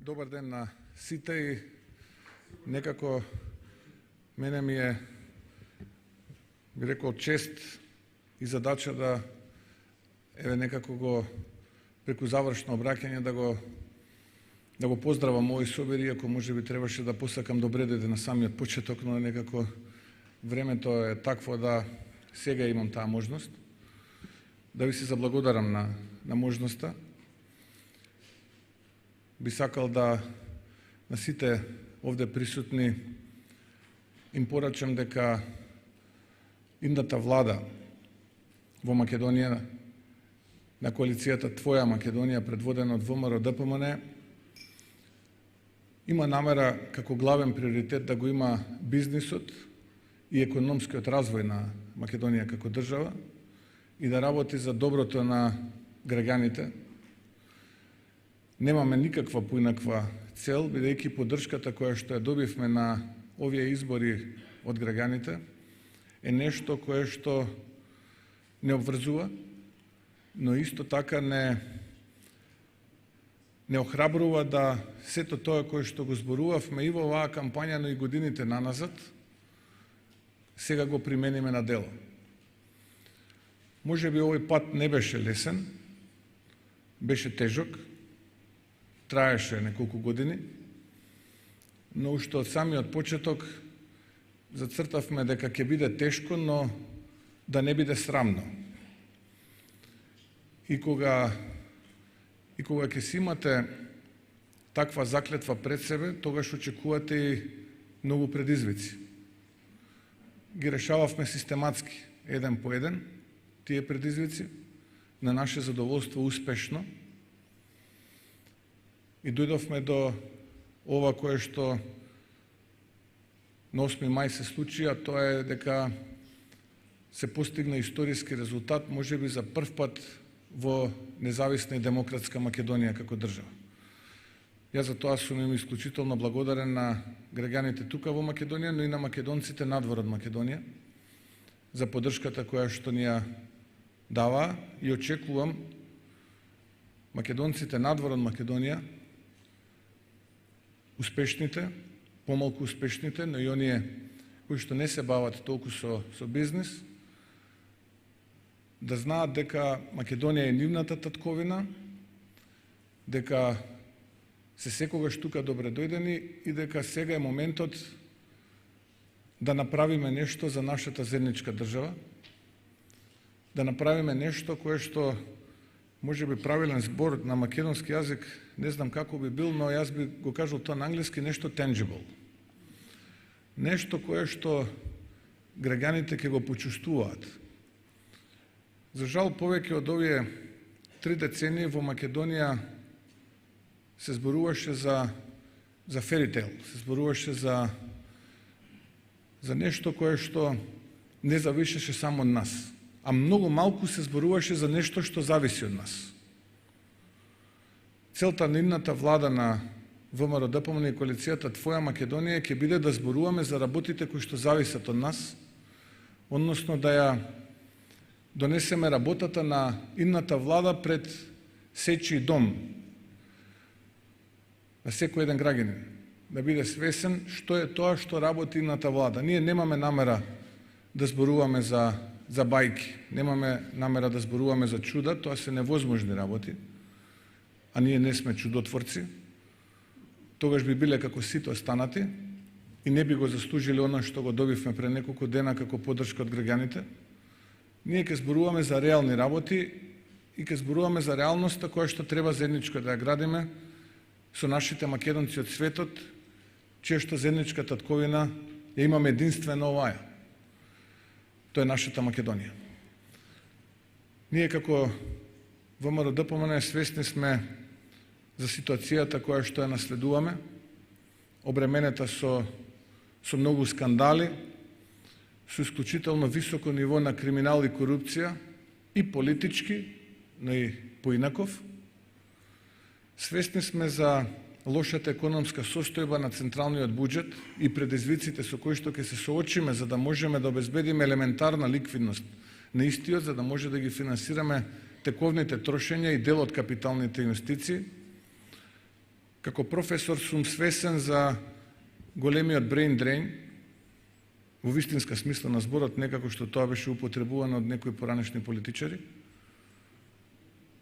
Добар ден на сите и некако мене ми е, би рекол, чест и задача да некако го преку завршно обраќање да го поздравам овој собир, иако може би требаше да посакам добре деде на самиот почеток, но некако времето е такво да сега имам таа можност. Да ви се заблагодарам на можноста. Би сакал да на сите овде присутни им порачам дека идната влада во Македонија, на коалицијата Твоја Македонија, предводена од ВМРО-ДПМН, има намера како главен приоритет да го има бизнисот и економскиот развој на Македонија како држава и да работи за доброто на граѓаните. Немаме никаква поинаква цел, бидејќи поддршката која што ја добивме на овие избори од граѓаните е нешто кое што не обврзува, но исто така не охрабрува да сето тоа кое што го зборувавме и во оваа кампања, но и годините наназад, сега го примениме на дело. Може би овој пат не беше лесен, беше тежок, траеше неколку години, но уште од самиот почеток зацртавме дека ќе биде тешко, но да не биде срамно. И кога ќе си имате таква заклетва пред себе, тогаш очекувате и многу предизвици. Ги решававме систематски, еден по еден, тие предизвици, на наше задоволство успешно. И дојдовме до ова кое што на 8 мај се случи, а тоа е дека се постигна историски резултат, можеби за прв пат во независна и демократска Македонија како држава. Јас за тоа сум им исклучително благодарен на граѓаните тука во Македонија, но и на македонците надвор од Македонија за поддршката која што ни ја дава и очекувам македонците надвор од Македонија, успешните, помалку успешните, но и оние кои што не се бават толку со бизнис, да знаат дека Македонија е нивната татковина, дека се секогаш тука добре дојдени и дека сега е моментот да направиме нешто за нашата заедничка држава, да направиме нешто кое што може би правилен збор на македонски јазик, не знам како би бил, но јас би го кажал тоа на англиски, нешто tangible. Нешто кое што граѓаните ќе го почувствуваат. За жал, повеќе од овие 3 децении во Македонија се зборуваше за fairy tale, се зборуваше за нешто кое што не зависеше само од нас, а многу малку се зборуваше за нешто што зависи од нас. Целта на идната влада на ВМРО-ДПМН и коалицијата Твоја Македонија ќе биде да зборуваме за работите кои што зависат од нас, односно да ја донесеме работата на идната влада пред сечи дом на секој еден граѓанин, да биде свесен што е тоа што работи идната влада. Ние немаме намера да зборуваме за бајки, немаме намера да зборуваме за чуда, тоа се невозможни работи, а ние не сме чудотворци. Тогаш би биле како сите останати и не би го заслужили она што го добивме пред неколку дена како поддршка од граѓаните. Ние ќе зборуваме за реални работи и ќе зборуваме за реалноста која што треба заедничко да ја градиме со нашите македонци од светот, чија што заедничка татковина ја имаме единствено оваа. Тоа е нашата Македонија. Ние како ВМРО-ДПМН свесни сме за ситуацијата која што ја наследуваме, обременета со многу скандали, со исклучително високо ниво на криминал и корупција, и политички, но и поинаков. Свесни сме за лошата економска состојба на централниот буџет и предизвиците со кои што ќе се соочиме за да можеме да обезбедиме елементарна ликвидност на истиот, за да може да ги финансираме тековните трошења и дел од капиталните инвестиции. Како професор сум свесен за големиот brain drain, во вистинска смисла на зборот, некако што тоа беше употребувано од некои поранешни политичари.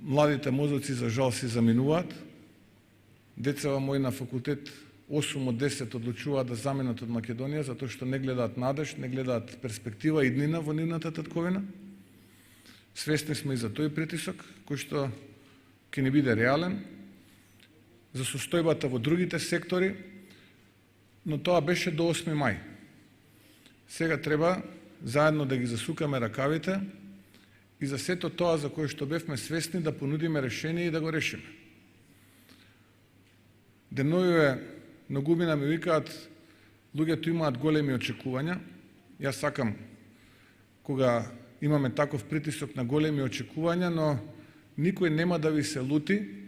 Младите мозоци за жал си заминуваат. Децава мои на факултет 8 од 10 одлучуваат да заменат од Македонија затоа што не гледаат надеж, не гледаат перспектива и иднина во нивната татковина. Свесни сме и за тој притисок кој што ќе ни биде реален за состојбата во другите сектори, но тоа беше до 8 мај. Сега треба заедно да ги засукаме ракавите и за сето тоа за кое што бевме свесни да понудиме решение и да го решиме. Деновиве многумина ми викаат, луѓето имаат големи очекувања. Јас сакам кога имаме таков притисок на големи очекувања, но никој нема да ви се лути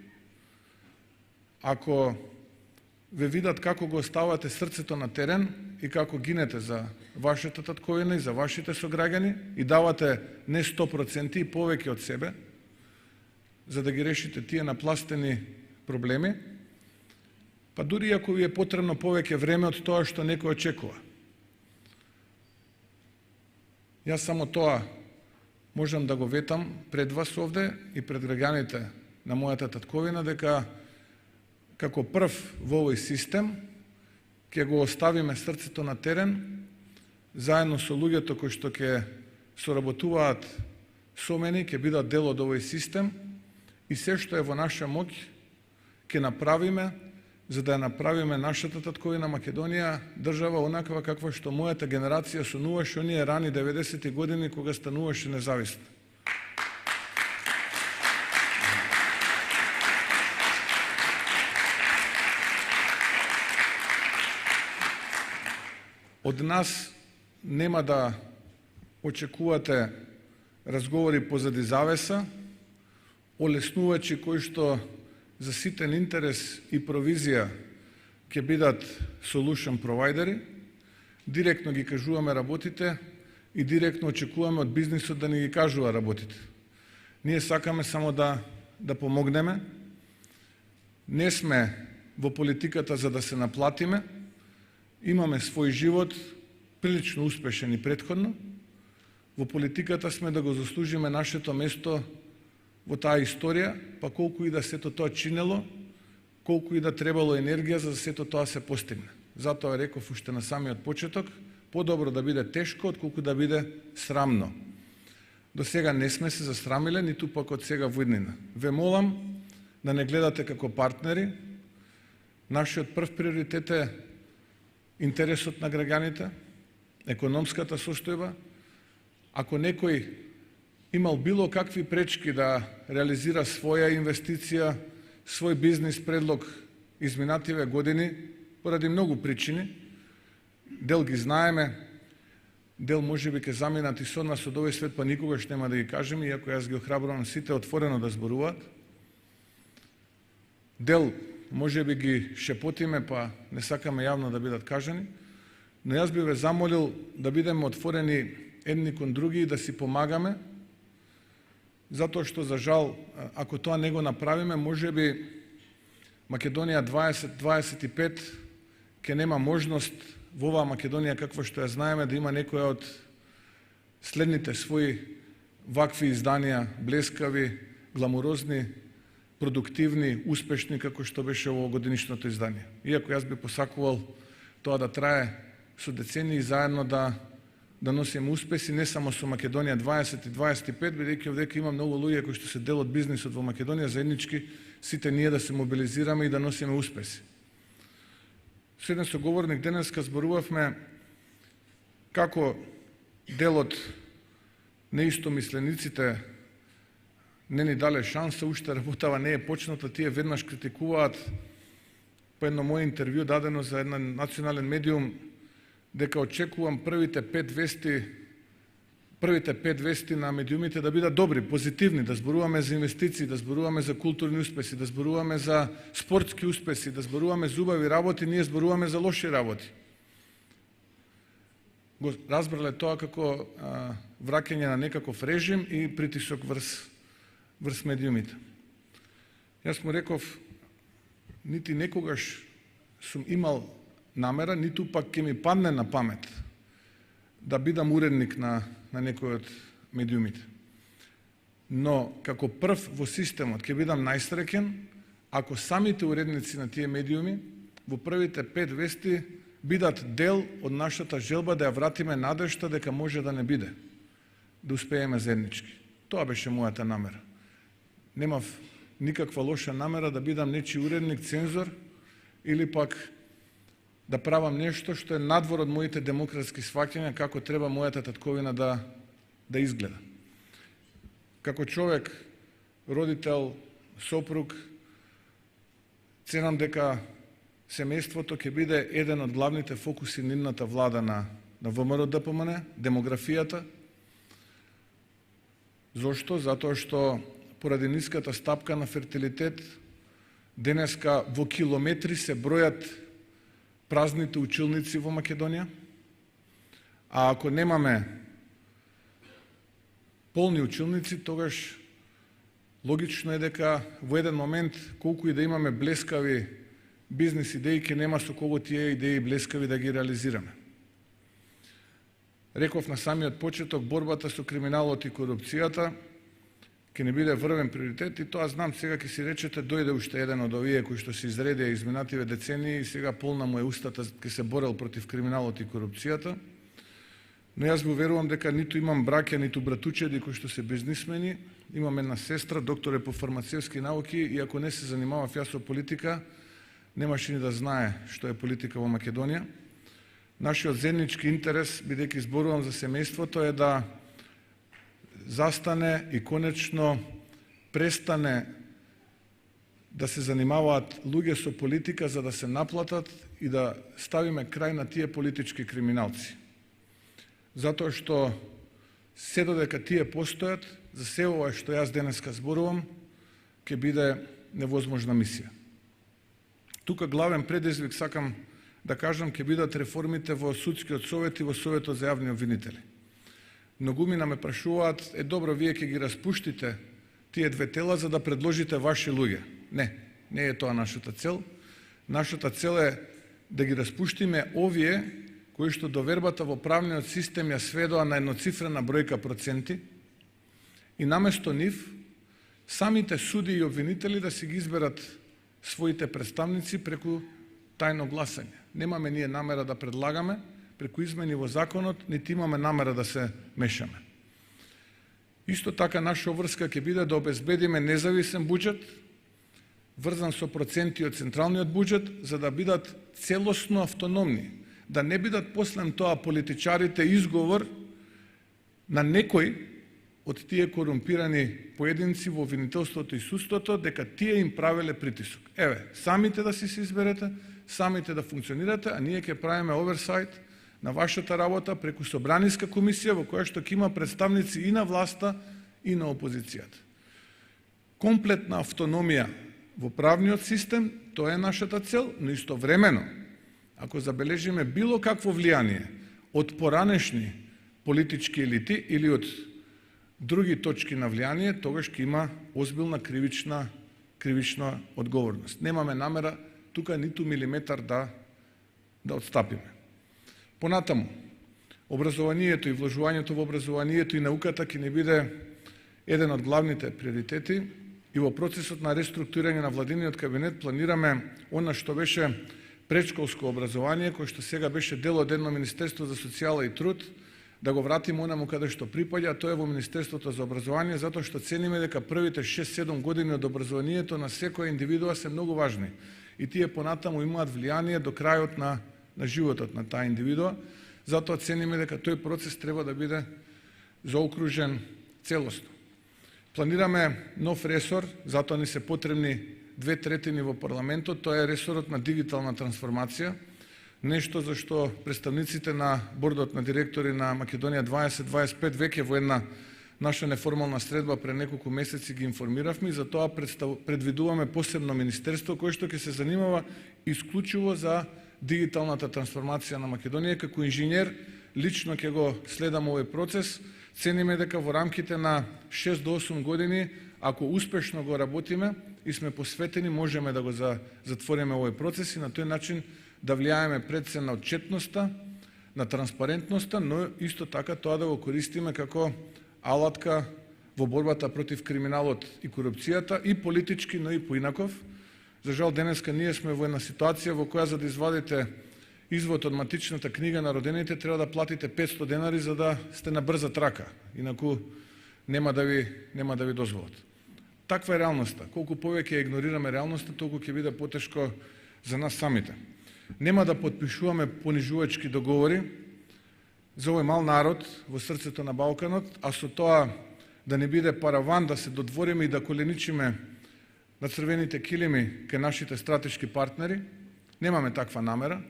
ако ве видат како го оставате срцето на терен и како гинете за вашата татковина и за вашите сограѓани и давате не 100% и повеќе од себе, за да ги решите тие напластени проблеми, па дури ако ви е потребно повеќе време од тоа што некој очекува. Јас само тоа можам да го ветам пред вас овде и пред граѓаните на мојата татковина, дека како прв во овој систем ќе го оставиме срцето на терен, заедно со луѓето кои што ќе соработуваат со мене, ќе бидат дел од овој систем и се што е во наша моќ ќе направиме за да ја направиме нашата татковина Македонија држава онаква каква што мојата генерација сонуваше оние рани 90-ти години кога стануваше независна. Од нас нема да очекувате разговори позади завеса, олеснувачи кои што за ситен интерес и провизија ќе бидат solution провайдери, директно ги кажуваме работите и директно очекуваме од бизнисот да ни ги кажува работите. Ние сакаме само да помогнеме. Не сме во политиката за да се наплатиме. Имаме свој живот, прилично успешен и претходно. Во политиката сме да го заслужиме нашето место во таа историја, па колку и да сето тоа чинело, колку и да требало енергија за сето тоа се постигне. Затоа реков уште на самиот почеток, подобро да биде тешко, отколку да биде срамно. До сега не сме се засрамиле, ниту пак од сега во иднина. Ве молам да не гледате како партнери. Нашиот прв приоритет е интересот на граѓаните, економската состојба. Ако некој имал било какви пречки да реализира своја инвестиција, свој бизнис предлог изминативе години, поради многу причини, дел ги знаеме, дел можеби ќе заминат и со нас од овој свет, па никогаш нема да ги кажеме, иако јас ги охрабрувам сите отворено да зборуваат. Дел можеби ги шепотиме, па не сакаме јавно да бидат кажани, но јас би ве замолил да бидеме отворени едни кон други и да си помагаме, затоа што, за жал, ако тоа не го направиме, можеби Македонија 2025 ќе нема можност во оваа Македонија каква што ја знаеме да има некоја од следните своји вакви изданија, блескави, гламурозни, продуктивни, успешни, како што беше во годинишното издание. Иако јас би посакувал тоа да трае со децении заедно да носиме успеси не само со Македонија 20 и 25, бидејќи овдека има многу луѓе кои што се дел од бизнисот во Македонија, заеднички сите ние да се мобилизираме и да носиме успеси. Со еден соговорник денеска зборувавме како дел од неистомислениците не ни дале шанса, уште работава не е почната, тие веднаш критикуваат по едно моје интервју дадено за еден национален медиум, дека очекувам првите 5 вести на медиумите да бидат добри, позитивни, да зборуваме за инвестиции, да зборуваме за културни успеси, да зборуваме за спортски успеси, да зборуваме за убави работи, ние зборуваме за лоши работи. Го разбрале тоа како враќање на некаков режим и притисок врз медиумите. Јас му реков, нити некогаш сум имал намера, ниту пак ќе ми падне на памет да бидам уредник на некој од медиумите. Но како прв во системот ќе бидам најсреќен ако самите уредници на тие медиуми во првите 5 вести бидат дел од нашата желба да ја вратиме надежта дека може да не биде, да успееме заеднички. Тоа беше мојата намера. Немав никаква лоша намера да бидам нечи уредник, цензор или пак да правам нешто што е надвор од моите демократски сваќања како треба мојата татковина да изгледа. Како човек, родител, сопруг, ценам дека семејството ќе биде еден од главните фокуси на нивната влада на ВМРО-ДПМН, демографијата. Зошто? Затоа што поради ниската стапка на фертилитет, денеска во километри се бројат празните училници во Македонија, а ако немаме полни училници, тогаш логично е дека во еден момент, колку и да имаме блескави бизнес идеи, ќе нема со кого тие идеи блескави да ги реализираме. Реков на самиот почеток, борбата со криминалот и корупцијата ќе не биде врвен приоритет и тоа знам, сега ќе си речете, дојде уште еден од овие кои што се изредија изминативе децении и сега полна му е устата ќе се борел против криминалот и корупцијата. Но јас го верувам дека ниту имам браќа, ниту братучеди кои што се бизнисмени. Имам една сестра, доктор е по фармацевски науки и ако не се занимавав јас со политика, немаше ни да знае што е политика во Македонија. Нашиот заеднички интерес, бидејќи зборувам за семејството, е да застане и конечно престане да се занимаваат луѓе со политика за да се наплатат и да ставиме крај на тие политички криминалци. Затоа што се додека тие постојат, за се ова што јас денеска зборувам, ќе биде невозможна мисија. Тука главен предизвик сакам да кажам ќе бидат реформите во судскиот совет и во советот за јавни обвинители. Многумина ме прашуваат, добро, вие ќе ги распуштите тие две тела за да предложите ваши луѓе. Не е тоа нашата цел. Нашата цел е да ги распуштиме овие кои што довербата во правниот систем ја сведоа на едноцифрена бројка проценти и наместо нив самите суди и обвинители да си ги изберат своите представници преку тајно гласање. Немаме ние намера да предлагаме преку измени во законот, нити имаме намера да се мешаме. Исто така наша врска ќе биде да обезбедиме независен буџет, врзан со проценти од централниот буџет, за да бидат целосно автономни, да не бидат послем тоа политичарите изговор на некој од тие корумпирани поединци во обвинителството и судството дека тие им правеле притисок. Самите да си се изберете, самите да функционирате, а ние ќе правиме оверсайт на вашата работа преку собраниска комисија во која што ќе има представници и на власта и на опозицијата. Комплетна автономија во правниот систем, тоа е нашата цел, но истовремено, ако забележиме било какво влијание од поранешни политички елити или од други точки на влијание, тогаш ќе има озбилна кривична одговорност. Немаме намера тука ниту милиметар да отстапиме. Понатаму, образованието и вложувањето во образованието и науката ќе не биде еден од главните приоритети и во процесот на реструктурирање на владиниот кабинет планираме она што беше предшколско образование, кој што сега беше дел од едно Министерство за социјала и труд, да го вратиме онаму каде што припаѓа, тоа е во Министерството за образование, затоа што цениме дека првите 6-7 години од образованието на секоја индивидуа се многу важни и тие понатаму имаат влијание до крајот на животот на таа индивидуа, затоа цениме дека тој процес треба да биде заокружен целосно. Планираме нов ресор, затоа ни се потребни 2/3 во парламентот, тоа е ресорот на дигитална трансформација, нешто за што представниците на бордот на директори на Македонија 2025 веќе во една наша неформална средба пред неколку месеци ги информиравме и за тоа предвидуваме посебно министерство кое што ќе се занимава исклучиво за дигиталната трансформација на Македонија. Како инженер лично ќе го следам овој процес. Цениме дека во рамките на 6 до 8 години, ако успешно го работиме, и сме посветени, можеме да го затвориме овој процес и на тој начин да влијаеме пред се на отчетноста, на транспарентноста, но исто така тоа да го користиме како алатка во борбата против криминалот и корупцијата, и политички, но и поинаков. За жал, денеска ние сме во една ситуација во која за да извадите извод од матичната книга на родените треба да платите 500 денари за да сте на брза трака, инаку нема да ви дозволат. Таква е реалноста. Колку повеќе ја игнорираме реалноста, толку ќе биде потешко за нас самите. Нема да потпишуваме понижувачки договори за овој мал народ во срцето на Балканот, а со тоа да не биде параван да се додвориме и да коленичиме на црвените килими кај нашите стратешки партнери. Немаме таква намера.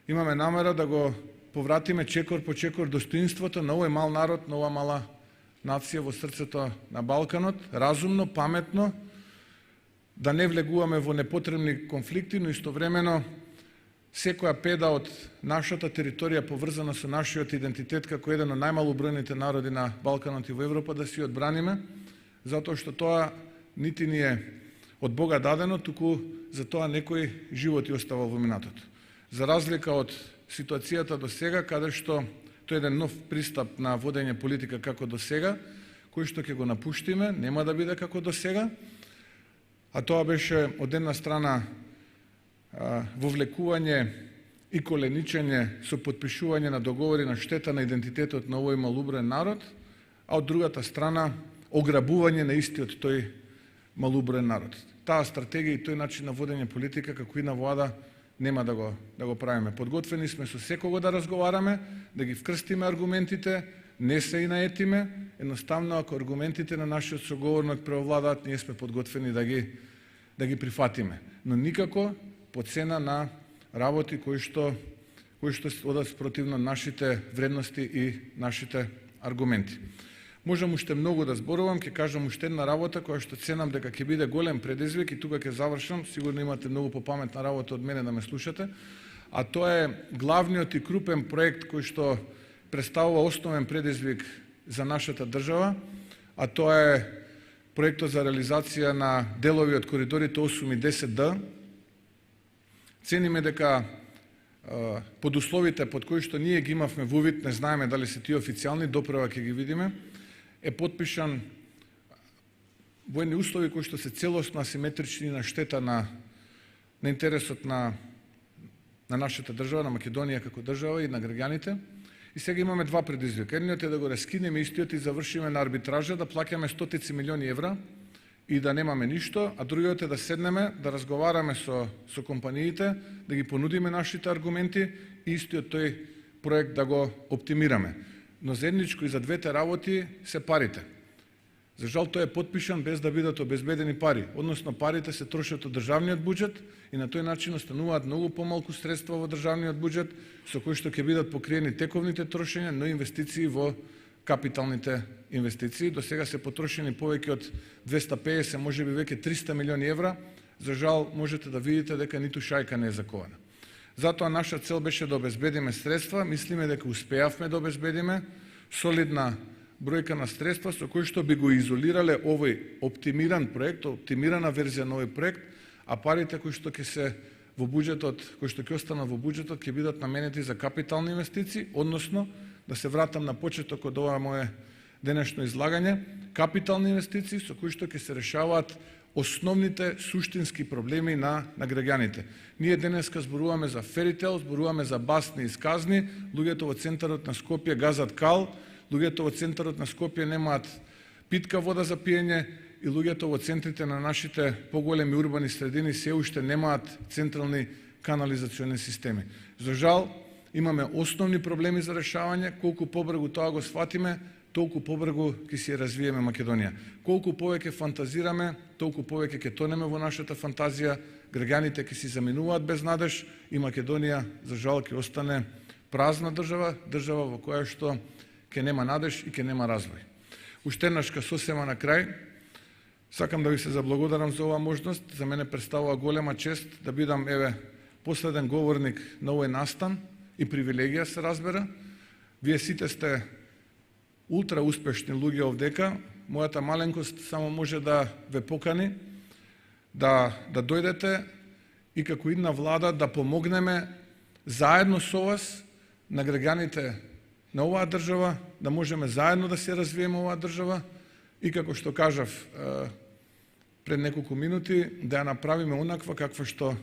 Имаме намера да го повратиме чекор по чекор достоинството на овој мал народ, на оваа мала нација во срцето на Балканот, разумно, паметно, да не влегуваме во непотребни конфликти, но истовремено секоја педа од нашата територија поврзана со нашиот идентитет како еден од најмалобројните народи на Балканот и во Европа да си одбраниме, затоа што тоа нити ни е од Бога дадено, туку за тоа некој живот и остава во минатото. За разлика од ситуацијата до сега, каде што тој еден нов пристап на водење политика како до сега, кој што ќе го напуштиме, нема да биде како до сега, а тоа беше од една страна вовлекување и коленичење со потпишување на договори на штета на идентитетот на овој малоброен народ, а од другата страна ограбување на истиот тој малоброен народ. Таа стратегија и тој начин на водење политика како и на влада нема да го правиме. Подготвени сме со секого да разговараме, да ги вкрстиме аргументите, не се и наетиме, едноставно ако аргументите на нашиот соговорник преовладаат, ние сме подготвени да ги прифатиме. Но никако по цена на работи кои што одат спротивно нашите вредности и нашите аргументи. Можам уште многу да зборувам, ќе кажам уште една работа која што ценам дека ќе биде голем предизвик и тука ќе завршам, сигурно имате многу попаметна работа од мене да ме слушате, а тоа е главниот и крупен проект кој што представува основен предизвик за нашата држава, а тоа е проектот за реализација на делови од коридорите 8 и 10Д. Цениме дека под условите под кои што ние ги имавме во вид, не знаеме дали се тие официјални, допрева ќе ги видиме, е подпишан воени услови кои што се целосно асиметрични на штета на интересот на нашата држава, на Македонија како држава и на граѓаните. И сега имаме два предизвика. Едниот е да го раскинеме истиот и завршиме на арбитража, да плаќаме стотици милиони евра и да немаме ништо, а другиот е да седнеме, да разговараме со компаниите, да ги понудиме нашите аргументи и истиот тој проект да го оптимираме. Но заедничко и за двете работи се парите. За жал тој е подпишан без да бидат обезбедени пари, односно парите се трошат од државниот буџет и на тој начин остануваат многу помалку средства во државниот буџет со кои што ќе бидат покриени тековните трошења, но инвестиции во капиталните инвестиции. До сега се потрошени повеќе од 250, можеби веќе 300 милиони евра. За жал можете да видите дека ниту шајка не е закована. Затоа наша цел беше да обезбедиме средства, мислиме дека успеавме да обезбедиме солидна бројка на средства со кои што би го изолирале овој оптимиран проект, оптимирана верзија на овој проект, а парите кои што ќе се во буџетот, кои што ќе останат во буџетот, ќе бидат наменети за капитални инвестиции, односно да се вратам на почеток од ова мое денешно излагање, капитални инвестиции со кои што ќе се решаваат основните суштински проблеми на граѓаните. Ние денеска зборуваме за ферител, зборуваме за басни и сказни, луѓето во центарот на Скопје газат кал, луѓето во центарот на Скопје немаат питка вода за пиење и луѓето во центрите на нашите поголеми урбани средини се уште немаат централни канализациони системи. За жал, имаме основни проблеми за решавање, колку побрзо тоа го сватиме, толку побрзо ќе си развиеме Македонија. Колку повеќе фантазираме, толку повеќе ќе тонеме во нашата фантазија, граѓаните ќе си заминуваат без надеж и Македонија, за жал, ќе остане празна држава, држава во која што ќе нема надеж и ќе нема развој. Уште еднаш сосема на крај, сакам да ви се заблагодарам за оваа можност. За мене представува голема чест да бидам последен говорник на овој настан и привилегија се разбера. Вие сите сте ултра успешни луѓе овдека. Мојата маленкост само може да ве покани да дојдете и како една влада да помогнеме заедно со вас на граѓаните на оваа држава, да можеме заедно да се развиеме оваа држава и како што кажав пред неколку минути, да ја направиме онаква каква што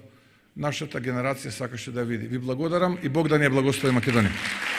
нашата генерација сакаше да ја види. Ви благодарам и Бог да ни ја благослови Македонија.